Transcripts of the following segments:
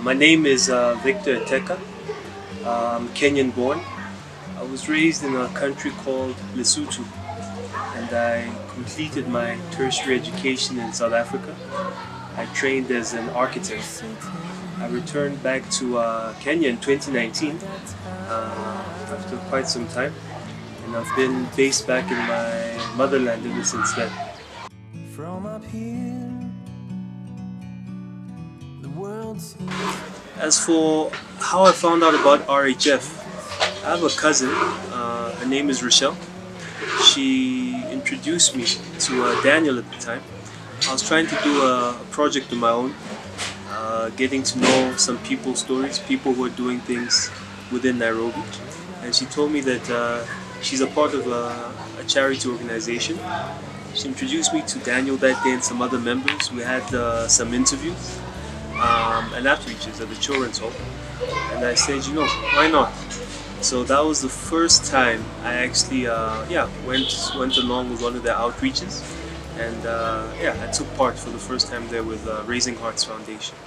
My name is Victor Ateka. I'm Kenyan born. I was raised in a country called Lesotho, and I completed my tertiary education in South Africa. I trained as an architect. I returned back to Kenya in 2019 after quite some time, and I've been based back in my motherland ever since then. From up here, the world seems... As for how I found out about RHF, I have a cousin, her name is Rochelle. She introduced me to Daniel at the time. I was trying to do a project of my own, getting to know some people's stories, people who are doing things within Nairobi. And she told me that she's a part of a charity organization. She introduced me to Daniel that day and some other members. We had some interviews and outreaches at the children's home. And I said, you know, why not? So that was the first time I actually went along with one of their outreaches. And I took part for the first time there with Raising Hearts Foundation.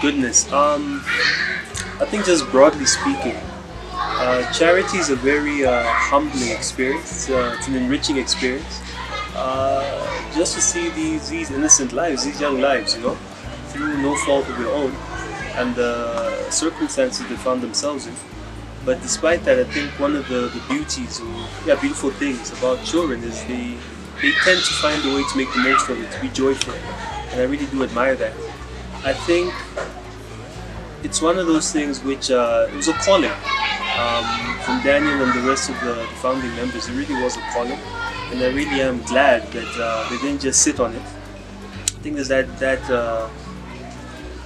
Goodness, I think just broadly speaking, charity is a very humbling experience. It's an enriching experience. Just to see these innocent lives, these young lives, you know, through no fault of their own and the circumstances they found themselves in. But despite that, I think one of the beauties or beautiful things about children is they tend to find a way to make the most of it, to be joyful, and I really do admire that. I think it's one of those things which it was a calling from Daniel and the rest of the founding members. It really was a calling, and I really am glad that they didn't just sit on it. I think there's that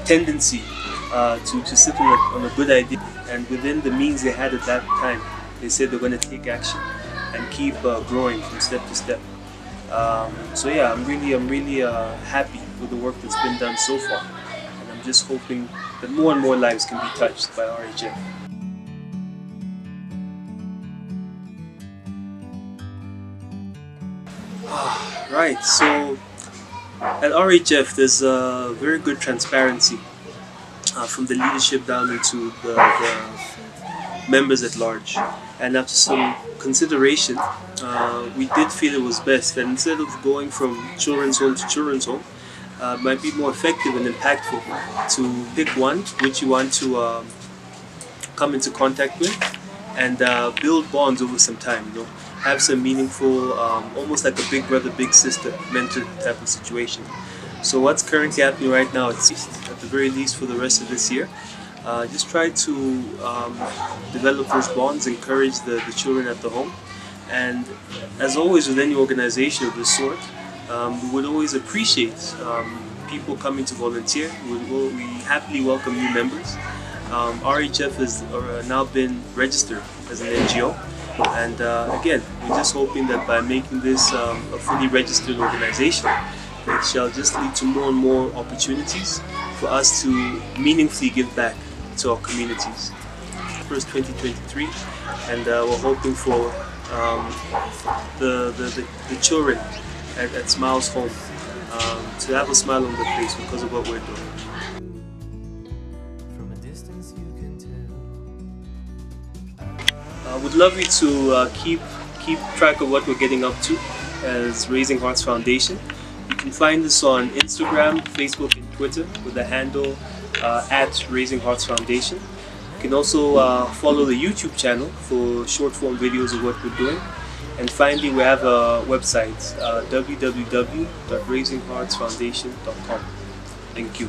tendency to sit on a good idea, and within the means they had at that time, they said they're going to take action and keep growing from step to step. I'm really happy with the work that's been done so far, and I'm just hoping that more and more lives can be touched by RHF. Right, so at RHF there's a very good transparency from the leadership down into the members at large. And after some consideration, we did feel it was best that instead of going from children's home to children's home, it might be more effective and impactful to pick one which you want to come into contact with and build bonds over some time, you know. Have some meaningful, almost like a big brother, big sister mentor type of situation. So what's currently happening right now, it's at the very least for the rest of this year, just try to develop those bonds, encourage the children at the home. And as always with any organization of this sort, we would always appreciate people coming to volunteer. We happily welcome new members. RHF has now been registered as an NGO. And again, we're just hoping that by making this a fully registered organization, it shall just lead to more and more opportunities for us to meaningfully give back to our communities. First 2023, and we're hoping for the children at Smile's home to have a smile on their face because of what we're doing. I would love you to keep track of what we're getting up to as Raising Hearts Foundation. You can find us on Instagram, Facebook, and Twitter with the handle at Raising Hearts Foundation. You can also follow the YouTube channel for short-form videos of what we're doing. And finally, we have a website, www.raisingheartsfoundation.com. Thank you.